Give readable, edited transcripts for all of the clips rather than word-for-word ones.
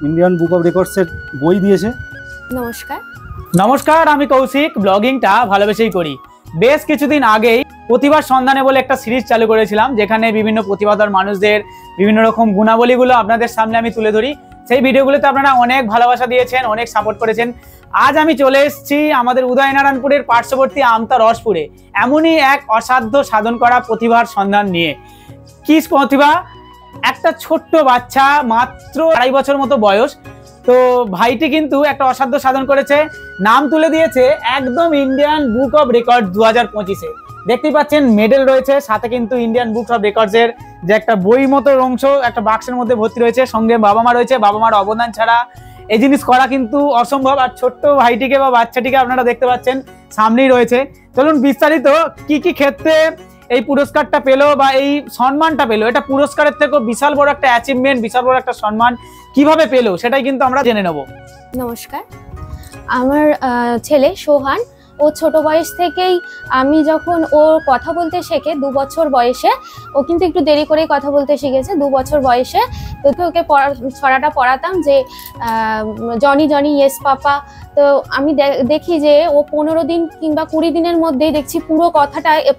Indian book of রেকর্ডসের বই দিয়েছে। নমস্কার নমস্কার, আমি কৌশিক। ব্লগিংটা ভালোবেসেই করি। বেশ কিছুদিন আগেই প্রতিভার সন্ধানে বলে একটা সিরিজ চালু করেছিলাম, যেখানে বিভিন্ন প্রতিভাধর মানুষদের বিভিন্ন রকম গুণাবলীগুলো আপনাদের সামনে আমি তুলে ধরি। সেই ভিডিওগুলোতে আপনারা অনেক ভালোবাসা দিয়েছেন, অনেক সাপোর্ট করেছেন। আজ আমি চলে এসেছি আমাদের উদয়নারায়ণপুরের পার্শ্ববর্তী আমতা রসপুরে এমনই এক অসাধ্য সাধন করা প্রতিভার সন্ধান নিয়ে। কি প্রতিভা! একটা ছোট্ট বাচ্চা, মাত্র 2.5 বছর মতো বয়স। তো ভাইটি কিন্তু একটা অসাধ্য সাধন করেছে, নাম তুলে দিয়েছে একদম ইন্ডিয়ান বুক অফ রেকর্ড 2025-এ। দেখতেই পাচ্ছেন মেডেল রয়েছে, সাথে কিন্তু ইন্ডিয়ান বুক অফ রেকর্ডসের যে একটা বই মতো অংশ একটা বাক্সের মধ্যে ভর্তি রয়েছে, সঙ্গে বাবা মা রয়েছে। বাবা মার অবদান ছাড়া এই জিনিস করা কিন্তু অসম্ভব। আর ছোট্ট ভাইটিকে বা বাচ্চাটিকে আপনারা দেখতে পাচ্ছেন সামনেই রয়েছে। চলুন বিস্তারিত কি কি ক্ষেত্রে এই পুরস্কারটা পেলো বা এই সম্মানটা পেলো, এটা পুরস্কারের থেকেও বিশাল বড় একটা অ্যাচিভমেন্ট, বিশাল বড় একটা সম্মান কিভাবে পেলো সেটাই কিন্তু আমরা জেনে নেব। নমস্কার, আমার ছেলে সোহান, ও ছোট বয়স থেকেই আমি যখন ও কথা বলতে শেখে 2 বছর বয়সে, ও কিন্তু একটু দেরি করেই কথা বলতে শিখেছে 2 বছর বয়সে। তো ওকে ছড়াটা পড়াতাম যে জনি জনি ইয়েস পাপা। তো আমি দেখি যে ও 15 দিন কিংবা 20 দিনের মধ্যেই দেখছি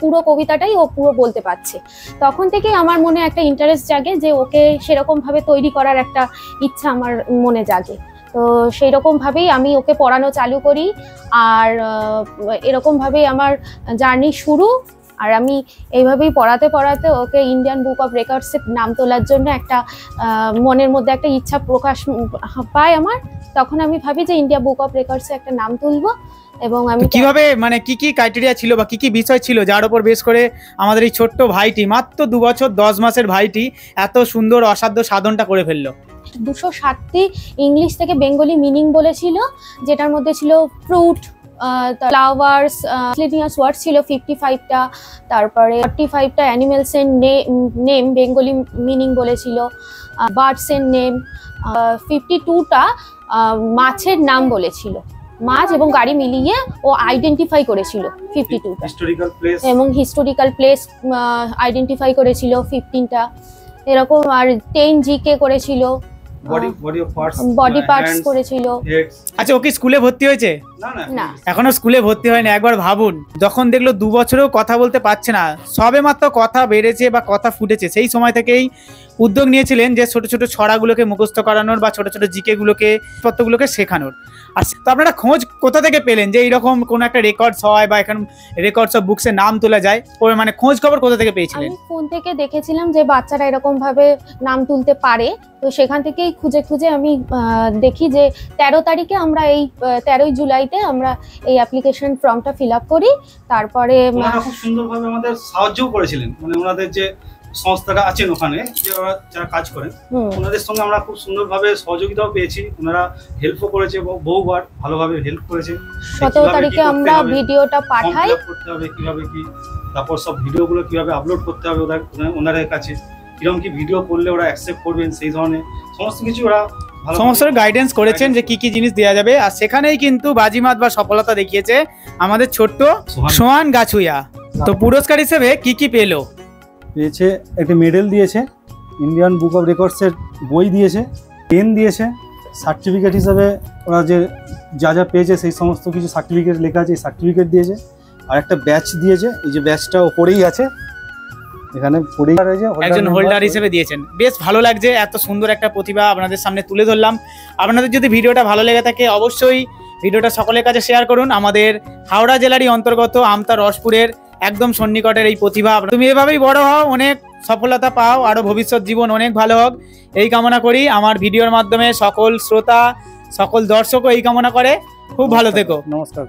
পুরো কবিতাটাই ও পুরো বলতে পারছে। তখন থেকেই আমার মনে একটা ইন্টারেস্ট জাগে যে ওকে সেরকমভাবে তৈরি করার একটা ইচ্ছা আমার মনে জাগে। তো সেই রকমভাবেই আমি ওকে পড়ানো চালু করি, আর এরকমভাবেই আমার জার্নি শুরু। আর আমি এইভাবেই পড়াতে পড়াতে ওকে ইন্ডিয়ান বুক অফ রেকর্ডসে নাম তোলার জন্য একটা মনের মধ্যে একটা ইচ্ছা প্রকাশ পায় আমার। তখন আমি ভাবি যে ইন্ডিয়া বুক অফ রেকর্ডসে একটা নাম তুলবো। এবং আমি কিভাবে, মানে কি কি ক্রাইটেরিয়া ছিল বা কি কি বিষয় ছিল যার উপর বেশ করে আমাদের এই ছোট্ট ভাইটি, মাত্র 2 বছর 10 মাসের ভাইটি এত সুন্দর অসাধ্য সাধনটা করে ফেললো? 260টি ইংলিশ থেকে বেঙ্গলি মিনিং বলেছিল, যেটার মধ্যে ছিল ফ্রুট, ফ্লাওয়ার্স, মিসলেনিয়াস ওয়ার্ডস ছিল 55টা, তারপরে 45টা অ্যানিমেলস এর নেম বেঙ্গলি মিনিং বলেছিল, বার্ডস এর নেম, 52টা মাছের নাম বলেছিল। মাছ এবং গাড়ি মিলিয়ে ও আইডেন্টিফাই করেছিল 52টা, এবং হিস্টোরিক্যাল প্লেস আইডেন্টিফাই করেছিল 15টা এরকম। আর 10 জিকে করেছিল, বডি পার্টস করেছিল। আচ্ছা, ও কি স্কুলে ভর্তি হয়েছে? না, এখনো স্কুলে ভর্তি হয়নি। একবার ভাবুন, যখন দেখলো 2 বছরেও কথা বলতে পারছে না, সবে মাত্র কথা বেড়েছে বা কথা ফুটেছে, সেই সময় থেকেই উদ্যোগ নিয়েছিলেন যে ছোট ছোট ছড়াগুলোকে মুখস্থ করানোর বা ছোট ছোট জিকে গুলোকে তত্ত্বগুলোকে শেখানোর। আর তো আপনারা খোঁজ কোথা থেকে পেলেন যে এইরকম কোনো একটা রেকর্ডস হয় বা এখন রেকর্ডস অফ বুকসে নাম তোলা যায়? মানে খোঁজ খবর কোথা থেকে পেয়েছিলেন? আমি ফোন থেকে দেখেছিলাম যে বাচ্চারা এরকম ভাবে নাম তুলতে পারে। তো সেখান থেকেই খুঁজে খুঁজে আমি দেখি যে 13 তারিখে আমরা এই 13ই জুলাইতে আমরা এই অ্যাপ্লিকেশন ফর্মটা ফিল আপ করি। তারপরে ওনারা খুব সুন্দরভাবে আমাদের সাহায্যও করেছিলেন, মানে ওনাদের যে সংস্থাটা আছেন ওখানে যে ওরা যারা কাজ করেন, ওনাদের সঙ্গে আমরা খুব সুন্দরভাবে সহযোগিতাও পেয়েছি। ওনারা হেল্পও করেছে, বহুবার ভালোভাবে হেল্প করেছে। 17 তারিখে আমরা ভিডিওটা পাঠাই, করতে হবে কিভাবে কি, তারপর সব ভিডিওগুলো কিভাবে আপলোড করতে হবে ওনাদের কাছে, কিরকম কি ভিডিও করলে ওরা অ্যাকসেপ্ট করবেন, সেই ধরনের সমস্ত কিছু ওরা সমস্ত গাইডেন্স করেছেন যে কি কি জিনিস দেওয়া যাবে। আর সেখানেই কিন্তু বাজিমাত বা সফলতা দেখিয়েছে আমাদের ছোট্ট সোহান গাছুইয়া। তো পুরস্কার হিসেবে কি কি পেয়েছে? একটা মেডেল দিয়েছে, ইন্ডিয়ান বুক অফ রেকর্ডসের বই দিয়েছে, পেন দিয়েছে, সার্টিফিকেট হিসেবে ওরা যে যা যা পেয়েছে সেই সমস্ত কিছু সার্টিফিকেট লেখা আছে, সার্টিফিকেট দিয়েছে। আর একটা ব্যাচ দিয়েছে, এই যে ব্যাচটা ওপরেই আছে, এখানে পড়েই রয়েছে, একজন হোল্ডার হিসেবে দিয়েছেন। বেশ ভালো লাগছে, এত সুন্দর একটা প্রতিভা আপনাদের সামনে তুলে ধরলাম। আপনাদের যদি ভিডিওটা ভালো লেগে থাকে অবশ্যই ভিডিওটা সকলের কাছে শেয়ার করুন। আমাদের হাওড়া জেলারই অন্তর্গত আমতা রসপুরের একদম সন্নিকটের এই প্রতিভা, তুমি এভাবেই বড় হও, অনেক সফলতা পাও, আরো ভবিষ্যৎ জীবন অনেক ভালো হোক এই কামনা করি। আমার ভিডিওর মাধ্যমে সকল শ্রোতা, সকল দর্শকও এই কামনা করে। খুব ভালো থেকো। নমস্কার।